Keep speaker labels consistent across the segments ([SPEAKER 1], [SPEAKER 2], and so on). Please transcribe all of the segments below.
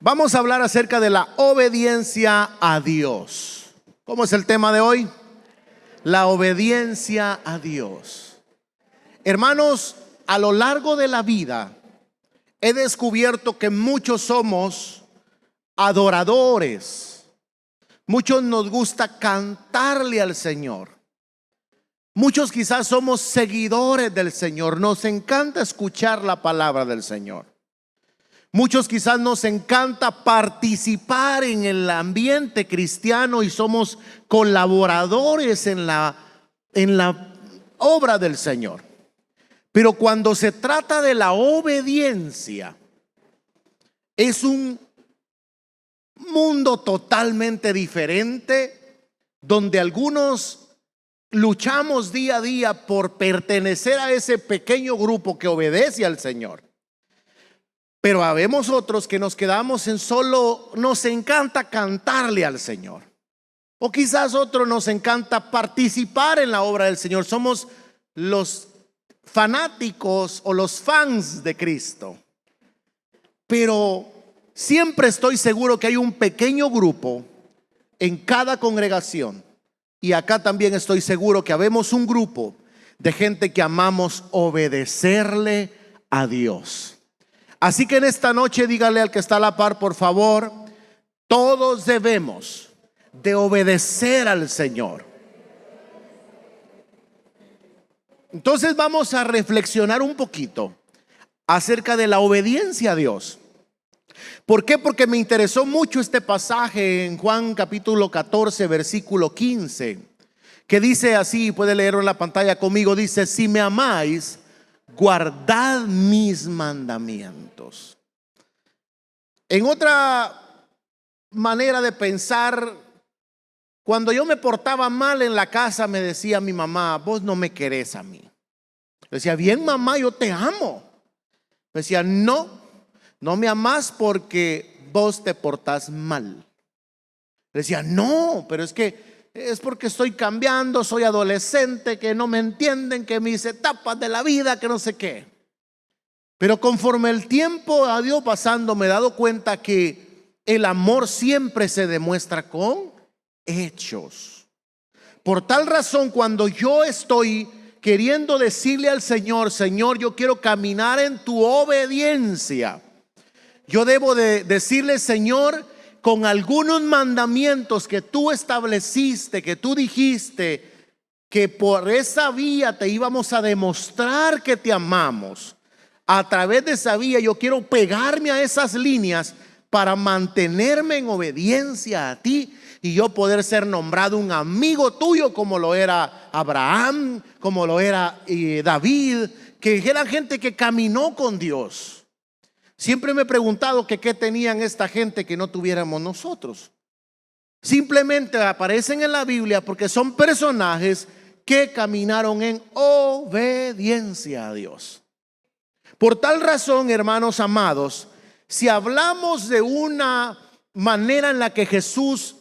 [SPEAKER 1] Vamos a hablar acerca de la obediencia a Dios. ¿Cómo es el tema de hoy? La obediencia a Dios. Hermanos, a lo largo de la vida he descubierto que muchos somos adoradores. Muchos nos gusta cantarle al Señor. Muchos quizás somos seguidores del Señor. Nos encanta escuchar la palabra del Señor. Muchos quizás nos encanta participar en el ambiente cristiano y somos colaboradores en la obra del Señor. Pero cuando se trata de la obediencia, es un mundo totalmente diferente, donde algunos luchamos día a día por pertenecer a ese pequeño grupo que obedece al Señor. Pero habemos otros que nos quedamos en solo, nos encanta cantarle al Señor. O quizás otros nos encanta participar en la obra del Señor. Somos los fanáticos o los fans de Cristo. Pero siempre estoy seguro que hay un pequeño grupo en cada congregación. Y acá también estoy seguro que habemos un grupo de gente que amamos obedecerle a Dios. Así que en esta noche dígale al que está a la par, por favor, todos debemos de obedecer al Señor. Entonces vamos a reflexionar un poquito acerca de la obediencia a Dios. ¿Por qué? Porque me interesó mucho este pasaje en Juan capítulo 14, versículo 15, que dice así, puede leerlo en la pantalla conmigo, dice: si me amáis, guardad mis mandamientos. En otra manera de pensar, cuando yo me portaba mal en la casa, me decía mi mamá: vos no me querés a mí. Le decía: bien, mamá, yo te amo. Me decía: no me amás porque vos te portás mal. Le decía: no, pero es porque estoy cambiando, soy adolescente, que no me entienden, que mis etapas de la vida, que no sé qué. Pero conforme el tiempo ha ido pasando, me he dado cuenta que el amor siempre se demuestra con hechos. Por tal razón, cuando yo estoy queriendo decirle al Señor: Señor, yo quiero caminar en tu obediencia, yo debo de decirle: Señor, con algunos mandamientos que tú estableciste, que tú dijiste que por esa vía te íbamos a demostrar que te amamos, a través de esa vía yo quiero pegarme a esas líneas para mantenerme en obediencia a ti y yo poder ser nombrado un amigo tuyo, como lo era Abraham, como lo era David, que era gente que caminó con Dios. Siempre me he preguntado que qué tenían esta gente que no tuviéramos nosotros. Simplemente aparecen en la Biblia porque son personajes que caminaron en obediencia a Dios. Por tal razón, hermanos amados, si hablamos de una manera en la que Jesús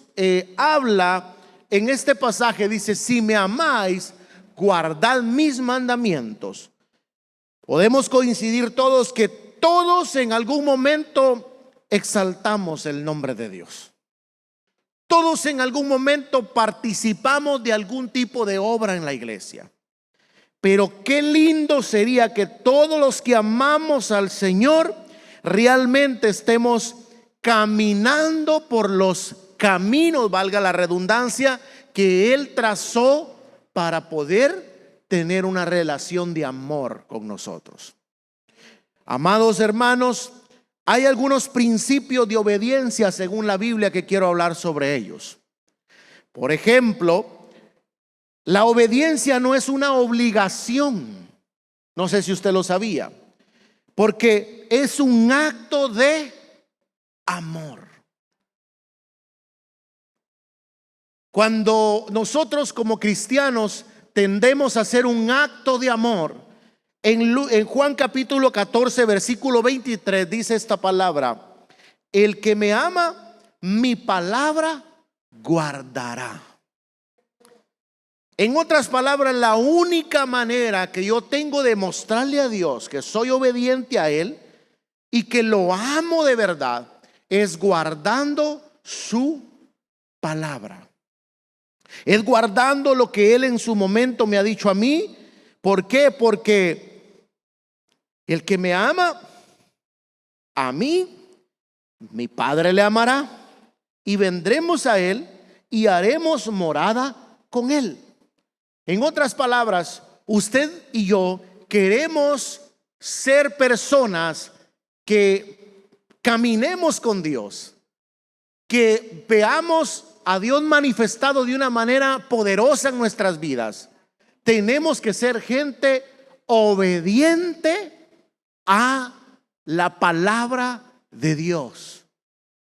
[SPEAKER 1] habla en este pasaje, dice: si me amáis, guardad mis mandamientos. Podemos coincidir todos que todos en algún momento exaltamos el nombre de Dios. Todos en algún momento participamos de algún tipo de obra en la iglesia. Pero qué lindo sería que todos los que amamos al Señor realmente estemos caminando por los caminos, valga la redundancia, que Él trazó para poder tener una relación de amor con nosotros. Amados hermanos, hay algunos principios de obediencia según la Biblia que quiero hablar sobre ellos. Por ejemplo, la obediencia no es una obligación. No sé si usted lo sabía, porque es un acto de amor. Cuando nosotros como cristianos tendemos a hacer un acto de amor, en Juan capítulo 14 versículo 23 dice esta palabra: el que me ama, mi palabra guardará. En otras palabras, la única manera que yo tengo de mostrarle a Dios que soy obediente a Él y que lo amo de verdad es guardando su palabra. Es guardando lo que Él en su momento me ha dicho a mí. ¿Por qué? Porque el que me ama, a mí, mi Padre le amará, y vendremos a Él y haremos morada con Él. En otras palabras, usted y yo queremos ser personas que caminemos con Dios, que veamos a Dios manifestado de una manera poderosa en nuestras vidas. Tenemos que ser gente obediente a la palabra de Dios.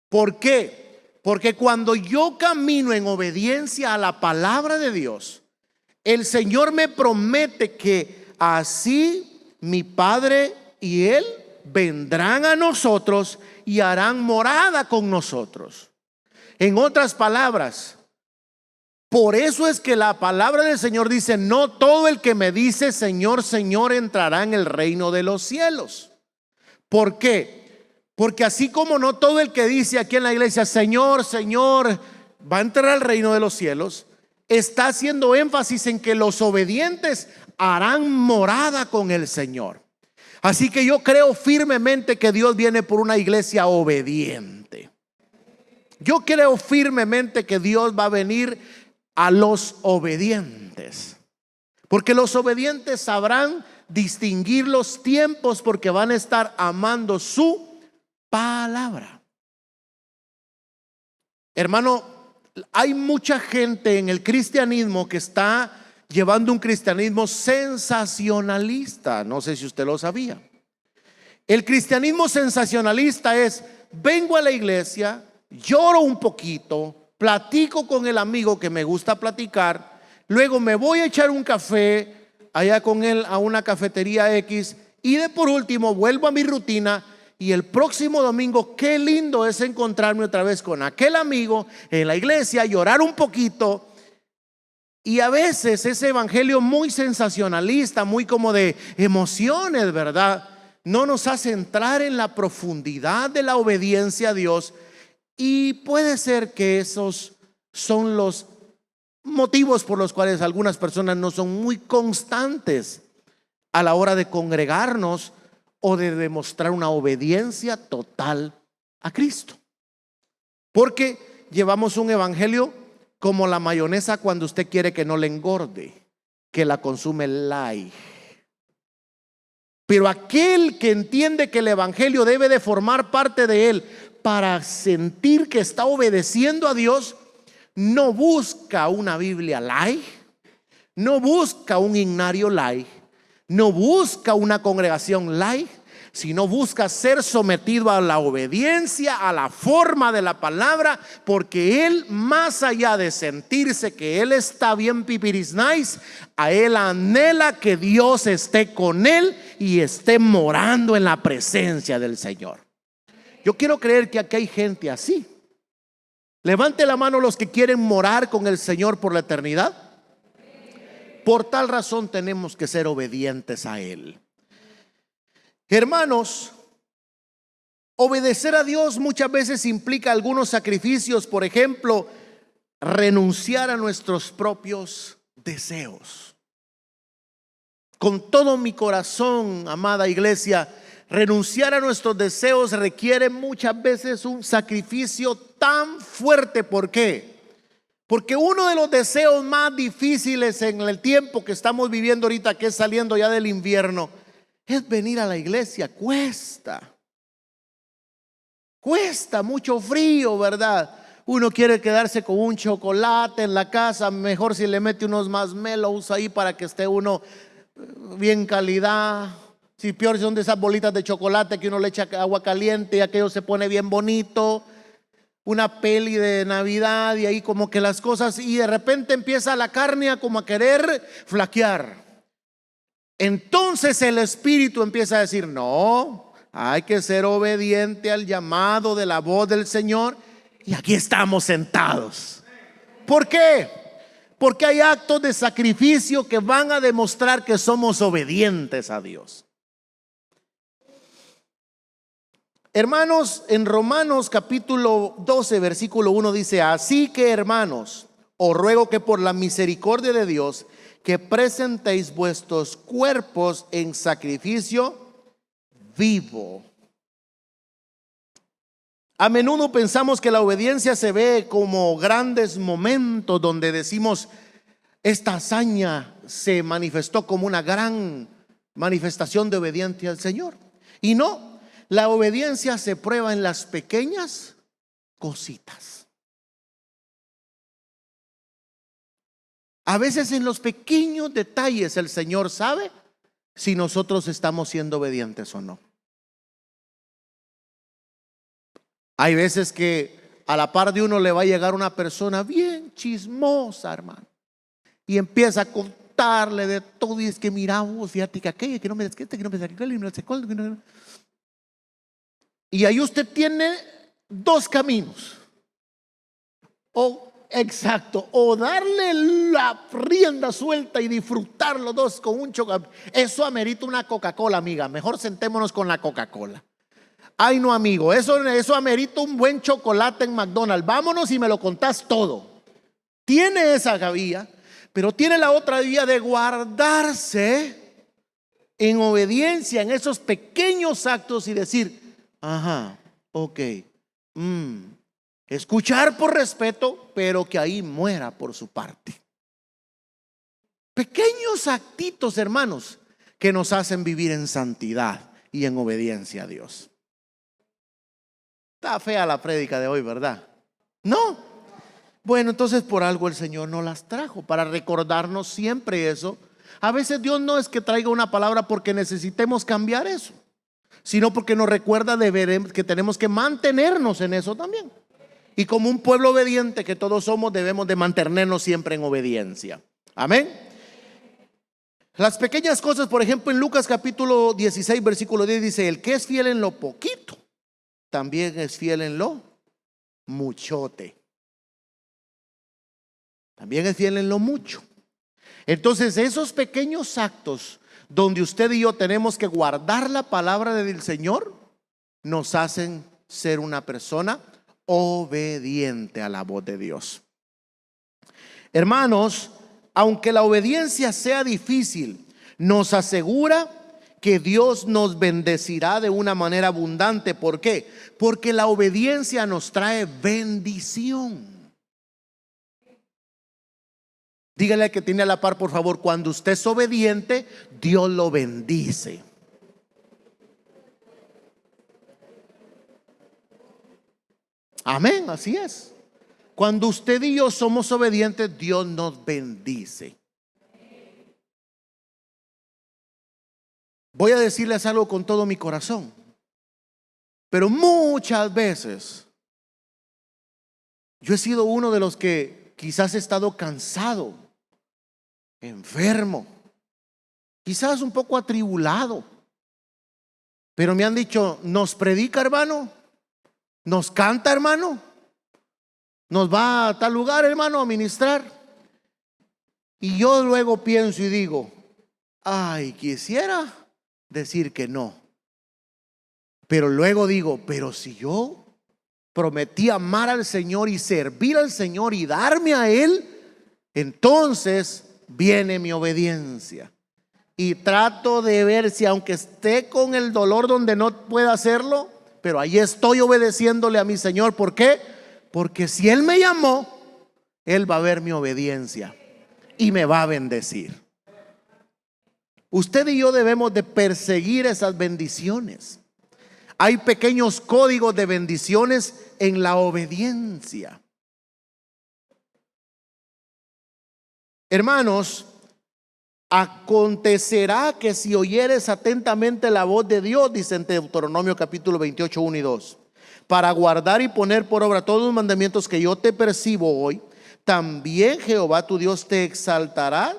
[SPEAKER 1] ¿Por qué? Porque cuando yo camino en obediencia a la palabra de Dios, el Señor me promete que así mi Padre y Él vendrán a nosotros y harán morada con nosotros. En otras palabras, por eso es que la palabra del Señor dice: no todo el que me dice Señor, Señor entrará en el reino de los cielos. ¿Por qué? Porque así como no todo el que dice aquí en la iglesia Señor, Señor va a entrar al reino de los cielos, está haciendo énfasis en que los obedientes harán morada con el Señor. Así que yo creo firmemente que Dios viene por una iglesia obediente. Yo creo firmemente que Dios va a venir a los obedientes, porque los obedientes sabrán distinguir los tiempos, porque van a estar amando su palabra. Hermano, hay mucha gente en el cristianismo que está llevando un cristianismo sensacionalista. No sé si usted lo sabía. El cristianismo sensacionalista es: vengo a la iglesia, lloro un poquito, platico con el amigo que me gusta platicar, luego me voy a echar un café allá con él a una cafetería X, y de por último vuelvo a mi rutina. Y el próximo domingo, qué lindo es encontrarme otra vez con aquel amigo en la iglesia, llorar un poquito. Y a veces ese evangelio muy sensacionalista, muy como de emociones, ¿verdad?, no nos hace entrar en la profundidad de la obediencia a Dios. Y puede ser que esos son los motivos por los cuales algunas personas no son muy constantes a la hora de congregarnos o de demostrar una obediencia total a Cristo. Porque llevamos un evangelio como la mayonesa cuando usted quiere que no le engorde, que la consume light. Pero aquel que entiende que el evangelio debe de formar parte de él para sentir que está obedeciendo a Dios, no busca una Biblia light, no busca un himnario light, no busca una congregación light, sino busca ser sometido a la obediencia, a la forma de la palabra, porque él, más allá de sentirse que él está bien pipiris nice, a él anhela que Dios esté con él y esté morando en la presencia del Señor. Yo quiero creer que aquí hay gente así. Levante la mano los que quieren morar con el Señor por la eternidad. Por tal razón tenemos que ser obedientes a Él. Hermanos, obedecer a Dios muchas veces implica algunos sacrificios. Por ejemplo, renunciar a nuestros propios deseos. Con todo mi corazón, amada iglesia, renunciar a nuestros deseos requiere muchas veces un sacrificio tan fuerte. ¿Por qué? Porque uno de los deseos más difíciles en el tiempo que estamos viviendo ahorita, que es saliendo ya del invierno, es venir a la iglesia. Cuesta mucho frío, ¿verdad? Uno quiere quedarse con un chocolate en la casa, mejor si le mete unos marshmallows ahí para que esté uno bien calidad. Si peor son de esas bolitas de chocolate que uno le echa agua caliente y aquello se pone bien bonito. Una peli de Navidad y ahí como que las cosas, y de repente empieza la carne a como a querer flaquear. Entonces el Espíritu empieza a decir: no, hay que ser obediente al llamado de la voz del Señor. Y aquí estamos sentados. ¿Por qué? Porque hay actos de sacrificio que van a demostrar que somos obedientes a Dios. Hermanos, en Romanos capítulo 12, versículo 1 dice: así que, hermanos, os ruego que por la misericordia de Dios, que presentéis vuestros cuerpos en sacrificio vivo. A menudo pensamos que la obediencia se ve como grandes momentos donde decimos: esta hazaña se manifestó como una gran manifestación de obediencia al Señor. Y no, la obediencia se prueba en las pequeñas cositas. A veces en los pequeños detalles el Señor sabe si nosotros estamos siendo obedientes o no. Hay veces que a la par de uno le va a llegar una persona bien chismosa, hermano, y empieza a contarle de todo. Y es que miramos, fíjate que aquella, que no me des que no me des aquel, y no sé cuál. Y ahí usted tiene dos caminos. O darle la rienda suelta y disfrutar los dos con un chocolate. Eso amerita una Coca-Cola, amiga. Mejor sentémonos con la Coca-Cola. Ay, no, amigo, eso amerita un buen chocolate en McDonald's. Vámonos y me lo contás todo. Tiene esa vía, pero tiene la otra vía de guardarse en obediencia en esos pequeños actos y decir: ajá, ok, escuchar por respeto, pero que ahí muera por su parte. Pequeños actitos, hermanos, que nos hacen vivir en santidad y en obediencia a Dios. Está fea la prédica de hoy, ¿verdad? No. Bueno, entonces por algo el Señor nos las trajo, para recordarnos siempre eso. A veces Dios no es que traiga una palabra porque necesitemos cambiar eso, sino porque nos recuerda que tenemos que mantenernos en eso también. Y como un pueblo obediente que todos somos, debemos de mantenernos siempre en obediencia. Amén. Las pequeñas cosas, por ejemplo, en Lucas capítulo 16, versículo 10 dice: el que es fiel en lo poquito, también es fiel en lo muchote. También es fiel en lo mucho. Entonces, esos pequeños actos donde usted y yo tenemos que guardar la palabra del Señor, nos hacen ser una persona obediente a la voz de Dios. Hermanos, aunque la obediencia sea difícil, nos asegura que Dios nos bendecirá de una manera abundante. ¿Por qué? Porque la obediencia nos trae bendición. Dígale al que tiene a la par, por favor: cuando usted es obediente, Dios lo bendice. Amén, así es. Cuando usted y yo somos obedientes, Dios nos bendice. Voy a decirles algo con todo mi corazón, pero muchas veces yo he sido uno de los que quizás he estado cansado, enfermo, quizás un poco atribulado, pero me han dicho: nos predica, hermano, nos canta, hermano, nos va a tal lugar, hermano, a ministrar. Y yo luego pienso y digo: ay, quisiera decir que no, pero luego digo: pero si yo prometí amar al Señor y servir al Señor y darme a Él, entonces viene mi obediencia. Y trato de ver si, aunque esté con el dolor donde no pueda hacerlo, pero ahí estoy obedeciéndole a mi Señor. ¿Por qué? Porque si Él me llamó, Él va a ver mi obediencia y me va a bendecir. Usted y yo debemos de perseguir esas bendiciones. Hay pequeños códigos de bendiciones en la obediencia. Hermanos, acontecerá que si oyeres atentamente la voz de Dios, dice en Deuteronomio capítulo 28, 1 y 2, para guardar y poner por obra todos los mandamientos que yo te percibo hoy, también Jehová tu Dios te exaltará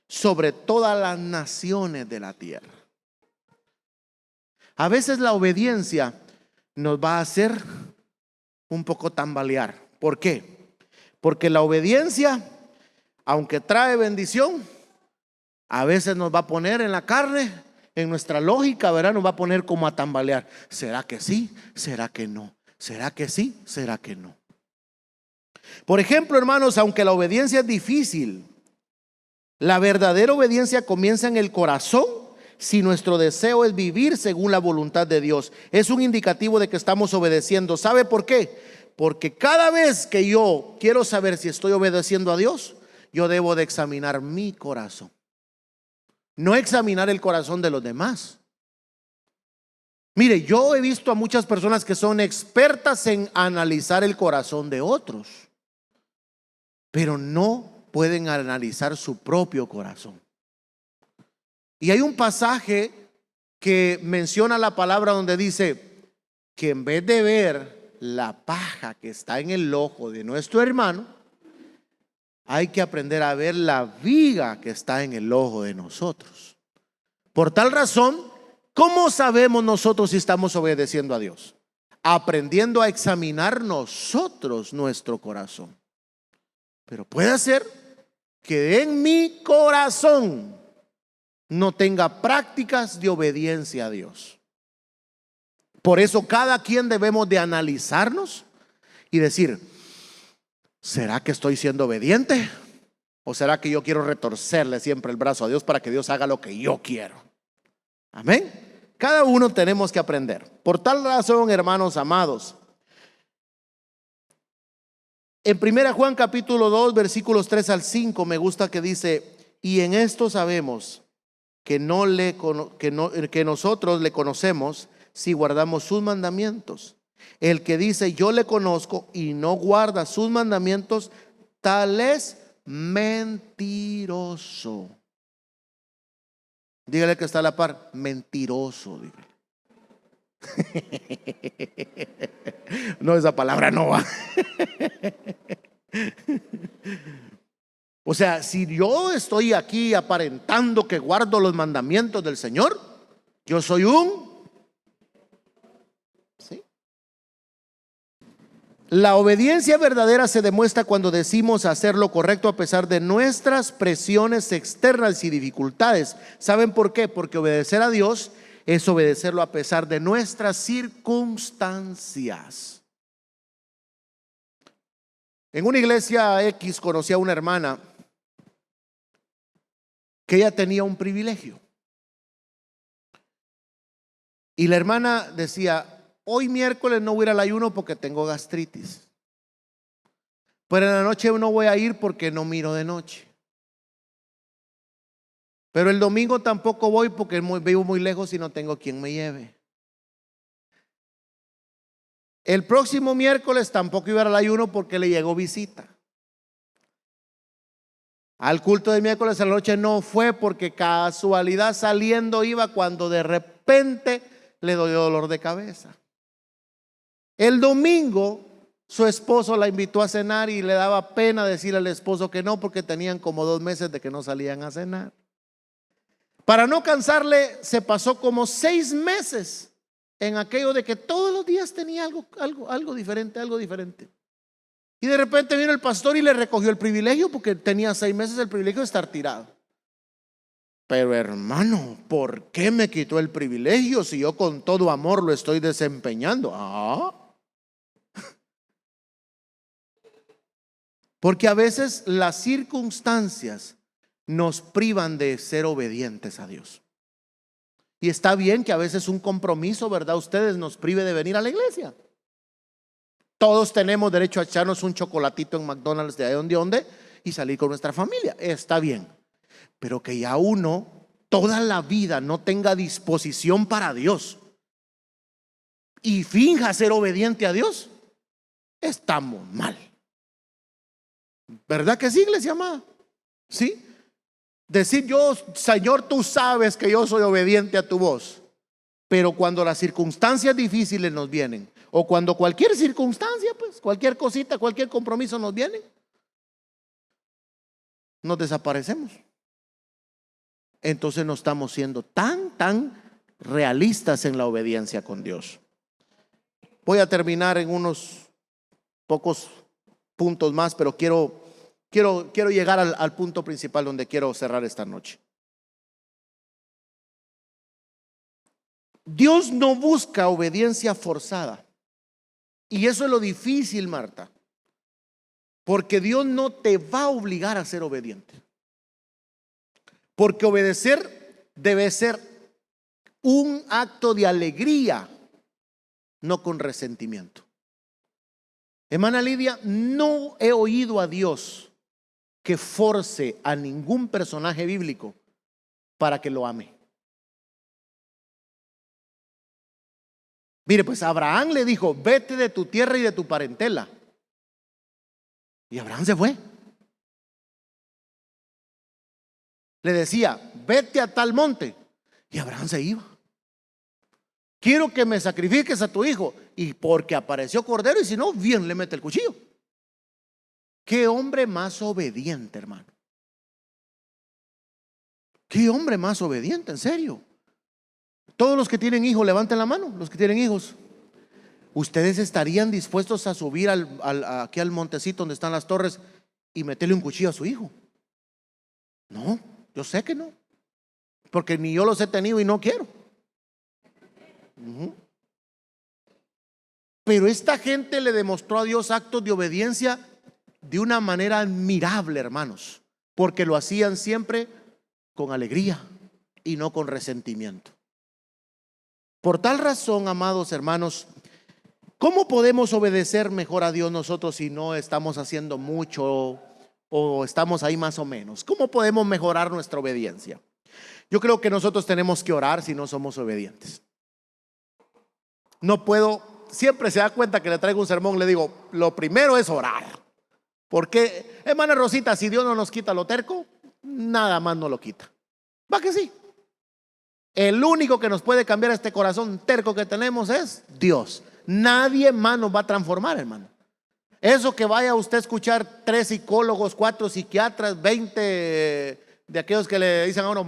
[SPEAKER 1] sobre todas las naciones de la tierra. A veces la obediencia nos va a hacer un poco tambalear. ¿Por qué? Porque la obediencia, aunque trae bendición, a veces nos va a poner en la carne en nuestra lógica, ¿verdad? Nos va a poner como a tambalear. ¿Será que sí? ¿Será que no? ¿Será que sí? ¿Será que no? Por ejemplo, hermanos, aunque la obediencia es difícil, la verdadera obediencia comienza en el corazón. Si nuestro deseo es vivir según la voluntad de Dios, es un indicativo de que estamos obedeciendo. ¿Sabe por qué? Porque cada vez que yo quiero saber si estoy obedeciendo a Dios, yo debo de examinar mi corazón, no examinar el corazón de los demás. Mire, yo he visto a muchas personas que son expertas en analizar el corazón de otros, pero no pueden analizar su propio corazón. Y hay un pasaje que menciona la palabra donde dice que en vez de ver la paja que está en el ojo de nuestro hermano, hay que aprender a ver la viga que está en el ojo de nosotros. Por tal razón, ¿cómo sabemos nosotros si estamos obedeciendo a Dios? Aprendiendo a examinar nosotros nuestro corazón. Pero puede ser que en mi corazón no tenga prácticas de obediencia a Dios. Por eso cada quien debemos de analizarnos y decir, ¿será que estoy siendo obediente? ¿O será que yo quiero retorcerle siempre el brazo a Dios para que Dios haga lo que yo quiero? Amén. Cada uno tenemos que aprender. Por tal razón, hermanos amados, en 1 Juan capítulo 2 versículos 3 al 5 me gusta que dice, y en esto sabemos que nosotros le conocemos si guardamos sus mandamientos. El que dice yo le conozco y no guarda sus mandamientos, tal es mentiroso. Dígale que está a la par, mentiroso, dígale. No, esa palabra no va. O sea, si yo estoy aquí aparentando que guardo los mandamientos del Señor, yo soy ¿sí? La obediencia verdadera se demuestra cuando decimos hacer lo correcto a pesar de nuestras presiones externas y dificultades. ¿Saben por qué? Porque obedecer a Dios es obedecerlo a pesar de nuestras circunstancias. En una iglesia X conocí a una hermana que ella tenía un privilegio. Y la hermana decía, hoy miércoles no voy a ir al ayuno porque tengo gastritis. Pero en la noche no voy a ir porque no miro de noche. Pero el domingo tampoco voy porque vivo muy lejos y no tengo quien me lleve. El próximo miércoles tampoco iba al ayuno porque le llegó visita. Al culto de miércoles a la noche no fue porque casualidad saliendo iba cuando de repente le dio dolor de cabeza. El domingo su esposo la invitó a cenar y le daba pena decirle al esposo que no porque tenían como 2 meses de que no salían a cenar. Para no cansarle se pasó como 6 meses en aquello de que todos los días tenía algo diferente. Y de repente vino el pastor y le recogió el privilegio porque tenía 6 meses el privilegio de estar tirado. Pero hermano, ¿por qué me quitó el privilegio si yo con todo amor lo estoy desempeñando? Porque a veces las circunstancias nos privan de ser obedientes a Dios. Y está bien que a veces un compromiso, ¿verdad? Ustedes nos prive de venir a la iglesia. Todos tenemos derecho a echarnos un chocolatito en McDonald's de donde y salir con nuestra familia. Está bien. Pero que ya uno toda la vida no tenga disposición para Dios y finja ser obediente a Dios, estamos mal. ¿Verdad que sí, iglesia amada? ¿Sí? Decir yo, Señor, tú sabes que yo soy obediente a tu voz. Pero cuando las circunstancias difíciles nos vienen, o cuando cualquier circunstancia, pues cualquier cosita, cualquier compromiso nos viene, nos desaparecemos. Entonces no estamos siendo tan realistas en la obediencia con Dios. Voy a terminar en unos pocos puntos más, pero quiero llegar al punto principal donde quiero cerrar esta noche. Dios no busca obediencia forzada. Y eso es lo difícil, Marta. Porque Dios no te va a obligar a ser obediente. Porque obedecer debe ser un acto de alegría, no con resentimiento. Hermana Lidia, no he oído a Dios que force a ningún personaje bíblico para que lo ame. Mire, pues Abraham le dijo: vete de tu tierra y de tu parentela. Y Abraham se fue. Le decía: vete a tal monte. Y Abraham se iba. Quiero que me sacrifiques a tu hijo. Y porque apareció cordero, y si no, bien le mete el cuchillo. Qué hombre más obediente, hermano. Qué hombre más obediente, en serio. Todos los que tienen hijos, levanten la mano. Los que tienen hijos, ¿ustedes estarían dispuestos a subir aquí al montecito donde están las torres y meterle un cuchillo a su hijo? No, yo sé que no, porque ni yo los he tenido y no quiero. Pero esta gente le demostró a Dios actos de obediencia de una manera admirable, hermanos, porque lo hacían siempre con alegría y no con resentimiento. Por tal razón, amados hermanos, ¿cómo podemos obedecer mejor a Dios nosotros si no estamos haciendo mucho o estamos ahí más o menos? ¿Cómo podemos mejorar nuestra obediencia? Yo creo que nosotros tenemos que orar si no somos obedientes. No puedo, siempre se da cuenta que le traigo un sermón, le digo: lo primero es orar. Porque, hermana Rosita, si Dios no nos quita lo terco, nada más no lo quita. ¿Va que sí? El único que nos puede cambiar este corazón terco que tenemos es Dios. Nadie más nos va a transformar, hermano. Eso que vaya usted a escuchar 3 psicólogos, 4 psiquiatras, 20 de aquellos que le dicen a uno,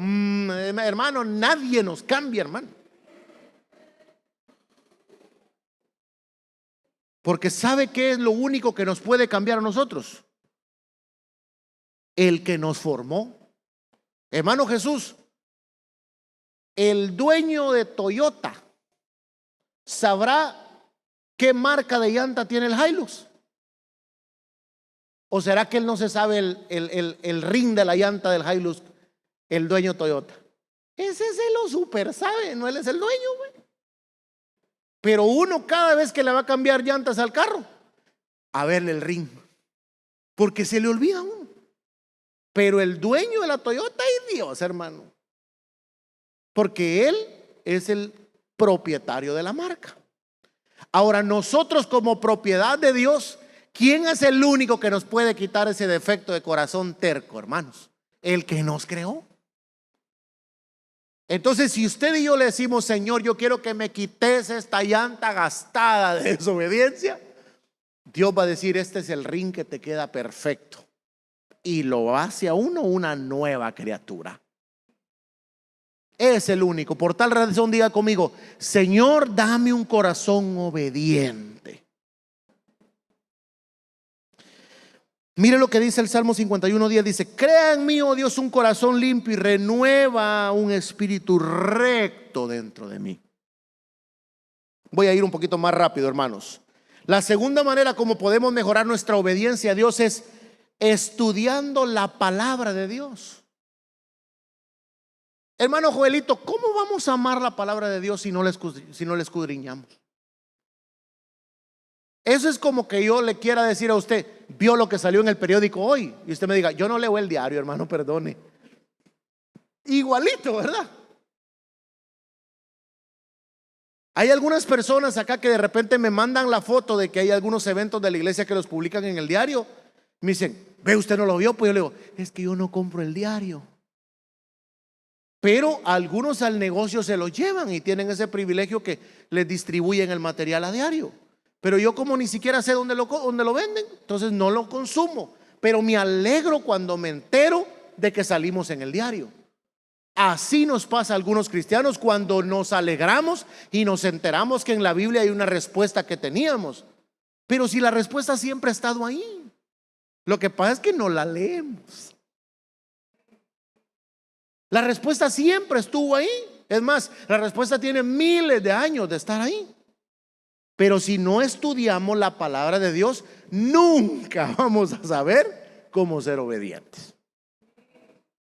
[SPEAKER 1] hermano, nadie nos cambia, hermano. Porque ¿sabe qué es lo único que nos puede cambiar a nosotros? El que nos formó. Hermano Jesús, el dueño de Toyota sabrá qué marca de llanta tiene el Hilux. ¿O será que él no se sabe el ring de la llanta del Hilux, el dueño Toyota? Ese se lo super sabe, no, él es el dueño, güey. Pero uno cada vez que le va a cambiar llantas al carro, a verle el ring, porque se le olvida a uno. Pero el dueño de la Toyota es Dios, hermano, porque él es el propietario de la marca. Ahora, nosotros como propiedad de Dios, ¿quién es el único que nos puede quitar ese defecto de corazón terco, hermanos? El que nos creó. Entonces, si usted y yo le decimos: Señor, yo quiero que me quites esta llanta gastada de desobediencia, Dios va a decir: este es el ring que te queda perfecto. Y lo hace a uno una nueva criatura. Es el único. Por tal razón, diga conmigo: Señor, dame un corazón obediente. Mire lo que dice el Salmo 51:10. Dice: crea en mí, oh Dios, un corazón limpio y renueva un espíritu recto dentro de mí. Voy a ir un poquito más rápido, hermanos. La segunda manera como podemos mejorar nuestra obediencia a Dios es estudiando la palabra de Dios. Hermano Joelito, ¿cómo vamos a amar la palabra de Dios si no la escudriñamos? Eso es como que yo le quiera decir a usted: vio lo que salió en el periódico hoy, y usted me diga: yo no leo el diario, hermano, perdone. Igualito, ¿verdad? Hay algunas personas acá que de repente me mandan la foto de que hay algunos eventos de la iglesia que los publican en el diario. Me dicen: ve, usted no lo vio. Pues yo le digo: es que yo no compro el diario. Pero algunos al negocio se lo llevan y tienen ese privilegio que les distribuyen el material a diario. Pero yo, como ni siquiera sé dónde lo venden, entonces no lo consumo. Pero me alegro cuando me entero de que salimos en el diario. Así nos pasa a algunos cristianos cuando nos alegramos y nos enteramos que en la Biblia hay una respuesta que teníamos. Pero si la respuesta siempre ha estado ahí, lo que pasa es que no la leemos. La respuesta siempre estuvo ahí, Es más, la respuesta tiene miles de años de estar ahí. Pero si no estudiamos la palabra de Dios, nunca vamos a saber cómo ser obedientes.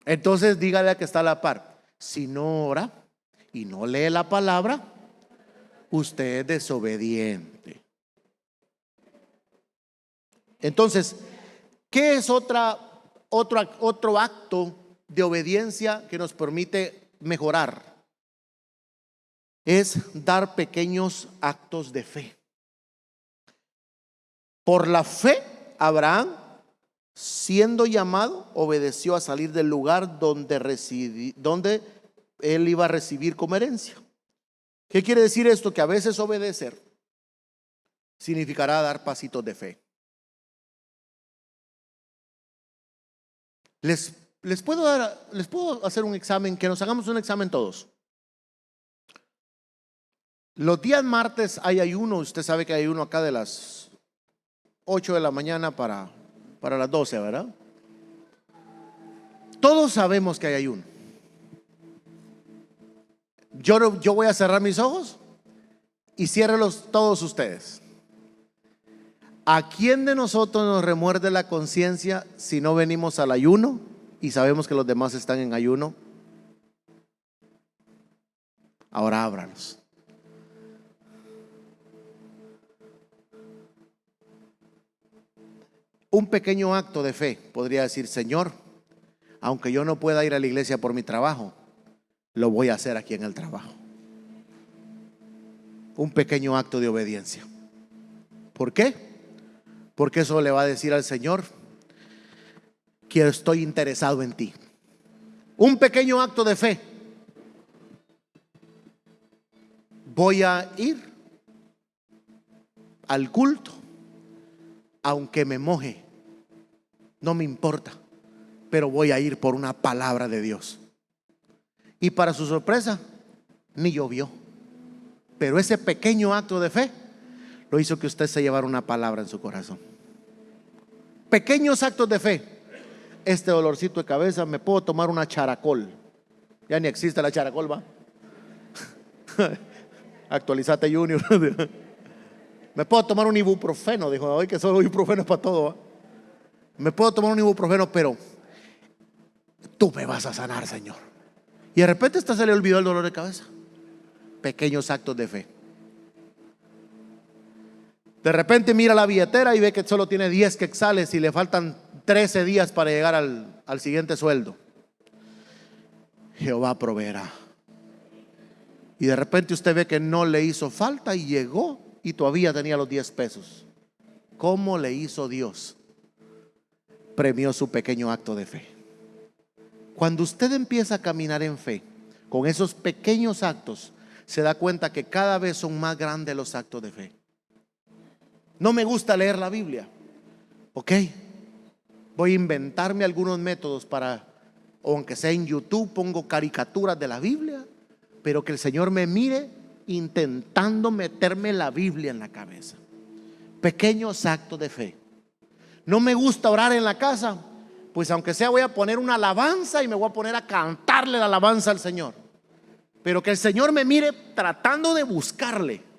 [SPEAKER 1] Entonces dígale a que está a la par: si no ora y no lee la palabra, usted es desobediente. Entonces, ¿qué es otro acto de obediencia que nos permite mejorar? Es dar pequeños actos de fe. Por la fe, Abraham, siendo llamado, obedeció a salir del lugar donde él iba a recibir como herencia. ¿Qué quiere decir esto? Que a veces obedecer significará dar pasitos de fe. Les puedo hacer un examen, que nos hagamos un examen todos. Los días martes hay ayuno. Usted sabe que hay ayuno acá de las 8 de la mañana para las 12, ¿verdad? Todos sabemos que hay ayuno. Yo voy a cerrar mis ojos y ciérrelos todos ustedes. ¿A quién de nosotros nos remuerde la conciencia si no venimos al ayuno y sabemos que los demás están en ayuno? Ahora ábralos. Un pequeño acto de fe podría decir: Señor, aunque yo no pueda ir a la iglesia por mi trabajo, lo voy a hacer aquí en el trabajo. Un pequeño acto de obediencia. ¿Por qué? Porque eso le va a decir al Señor que estoy interesado en ti. Un pequeño acto de fe. Voy a ir al culto, aunque me moje, no me importa, pero voy a ir por una palabra de Dios. Y para su sorpresa, ni llovió. Pero ese pequeño acto de fe lo hizo que usted se llevara una palabra en su corazón. Pequeños actos de fe. Este dolorcito de cabeza, me puedo tomar una characol. Ya ni existe la characol, ¿va? Actualizate, Junior. Me puedo tomar un ibuprofeno. Dijo: hoy que solo ibuprofeno es para todo, ¿va? Me puedo tomar un ibuprofeno, pero tú me vas a sanar, Señor. Y de repente hasta se le olvidó el dolor de cabeza. Pequeños actos de fe. De repente mira la billetera y ve que solo tiene 10 quetzales y le faltan 13 días para llegar al siguiente sueldo. Jehová proveerá. Y de repente usted ve que no le hizo falta y llegó y todavía tenía los 10 pesos. ¿Cómo le hizo Dios? Premió su pequeño acto de fe. Cuando usted empieza a caminar en fe, con esos pequeños actos, se da cuenta que cada vez son más grandes los actos de fe. No me gusta leer la Biblia. Ok, voy a inventarme algunos métodos para, o aunque sea en YouTube, pongo caricaturas de la Biblia, pero que el Señor me mire intentando meterme la Biblia en la cabeza. Pequeños actos de fe. No me gusta orar en la casa, pues aunque sea voy a poner una alabanza y me voy a poner a cantarle la alabanza al Señor, pero que el Señor me mire tratando de buscarle.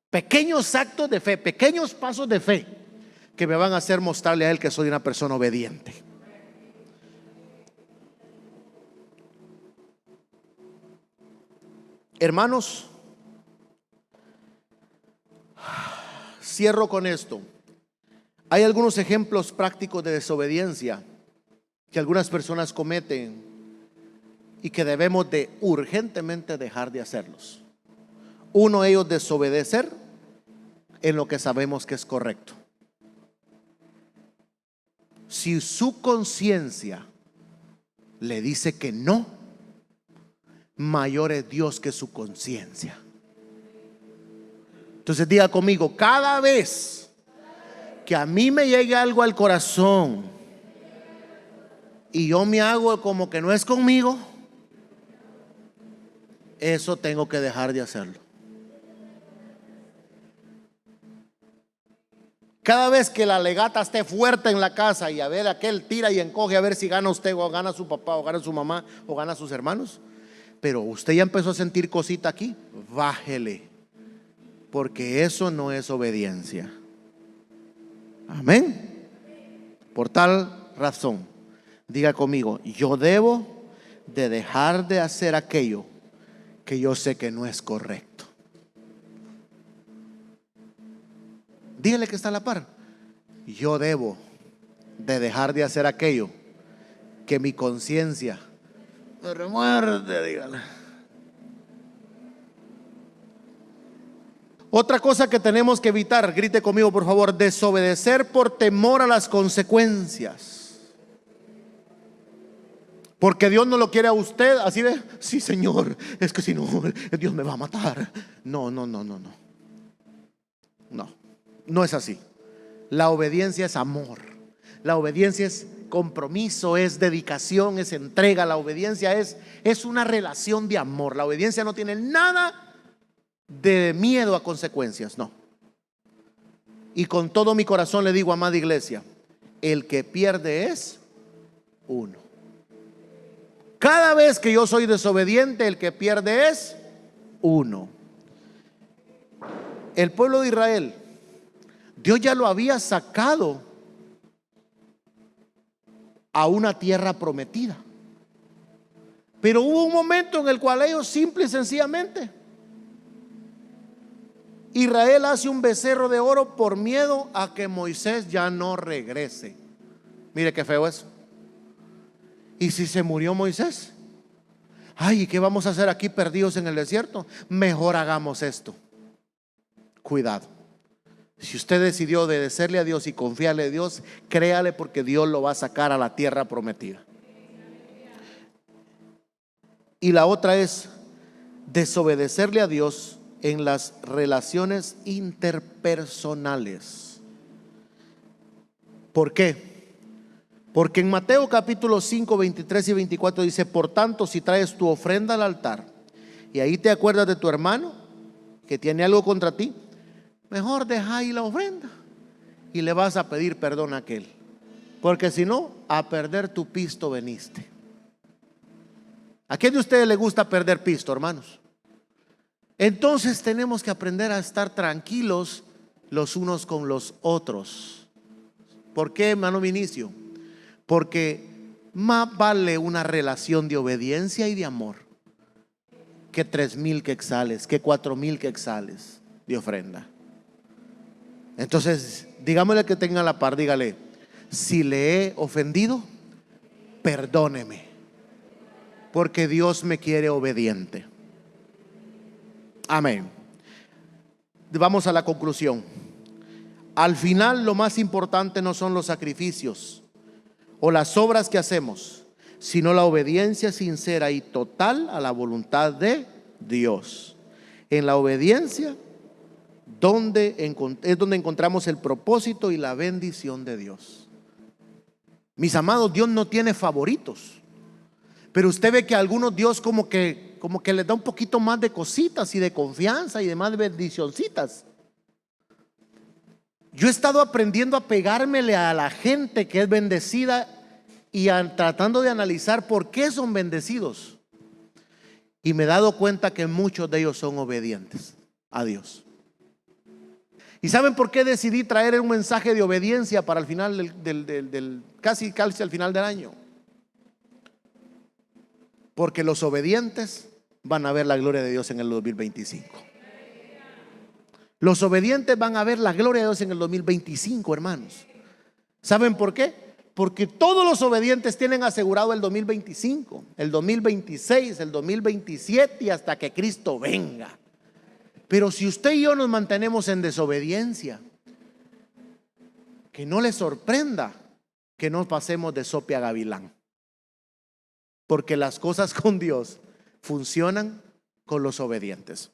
[SPEAKER 1] Pequeños actos de fe, pequeños pasos de fe que me van a hacer mostrarle a Él que soy una persona obediente. Hermanos, cierro con esto. Hay algunos ejemplos prácticos de desobediencia que algunas personas cometen y que debemos de urgentemente dejar de hacerlos. Uno de ellos, desobedecer en lo que sabemos que es correcto. Si su conciencia le dice que no, mayor es Dios que su conciencia. Entonces diga conmigo: cada vez que a mí me llegue algo al corazón y yo me hago como que no es conmigo, eso tengo que dejar de hacerlo. Cada vez que la legata esté fuerte en la casa y a ver aquel tira y encoge a ver si gana usted o gana su papá o gana su mamá o gana sus hermanos, Pero usted ya empezó a sentir cosita aquí, bájele, porque eso no es obediencia. Amén. Por tal razón, diga conmigo, yo debo de dejar de hacer aquello que yo sé que no es correcto. Dígale que está a la par. Yo debo de dejar de hacer aquello que mi conciencia me remuerde, dígale. Otra cosa que tenemos que evitar, grite conmigo por favor, desobedecer por temor a las consecuencias. Porque Dios no lo quiere a usted así de, sí Señor, es que si no, Dios me va a matar. No, no, no, no, no. No, no es así. La obediencia es amor. La obediencia es compromiso, es dedicación, es entrega. La obediencia es una relación de amor. La obediencia no tiene nada de miedo a consecuencias, no. Y con todo mi corazón le digo, amada iglesia, el que pierde es uno. Cada vez que yo soy desobediente, el que pierde es uno. El pueblo de Israel, Dios ya lo había sacado a una tierra prometida, pero hubo un momento en el cual ellos simple y sencillamente, Israel hace un becerro de oro por miedo a que Moisés ya no regrese. Mire qué feo eso. ¿Y si se murió Moisés? Ay, ¿y qué vamos a hacer aquí perdidos en el desierto? Mejor hagamos esto. Cuidado. Si usted decidió obedecerle a Dios y confiarle a Dios, créale, porque Dios lo va a sacar a la tierra prometida. Y la otra es desobedecerle a Dios en las relaciones interpersonales. ¿Por qué? Porque en Mateo capítulo 5, 23 y 24 dice: por tanto, si traes tu ofrenda al altar y ahí te acuerdas de tu hermano que tiene algo contra ti, mejor deja ahí la ofrenda y le vas a pedir perdón a aquel, porque si no, a perder tu pisto veniste. ¿A quién de ustedes le gusta perder pisto, hermanos? Entonces tenemos que aprender a estar tranquilos los unos con los otros. ¿Por qué, hermano Vinicio? Porque más vale una relación de obediencia y de amor que 3,000 quetzales, que 4,000 quetzales de ofrenda. Entonces, digámosle que tenga la par, dígale: si le he ofendido, perdóneme, porque Dios me quiere obediente. Amén. Vamos a la conclusión. Al final, lo más importante no son los sacrificios o las obras que hacemos, sino la obediencia sincera y total a la voluntad de Dios. En la obediencia es donde encontramos el propósito y la bendición de Dios. Mis amados, Dios no tiene favoritos, pero usted ve que a algunos Dios como que les da un poquito más de cositas y de confianza y de más bendicioncitas. Yo he estado aprendiendo a pegármele a la gente que es bendecida y tratando de analizar por qué son bendecidos. Y me he dado cuenta que muchos de ellos son obedientes a Dios. ¿Y saben por qué decidí traer un mensaje de obediencia para el final casi al final del año? Porque los obedientes van a ver la gloria de Dios en el 2025. Los obedientes van a ver la gloria de Dios en el 2025, hermanos. ¿Saben por qué? Porque todos los obedientes tienen asegurado el 2025, el 2026, el 2027 y hasta que Cristo venga. Pero si usted y yo nos mantenemos en desobediencia, que no le sorprenda que no pasemos de sope a gavilán. Porque las cosas con Dios funcionan con los obedientes.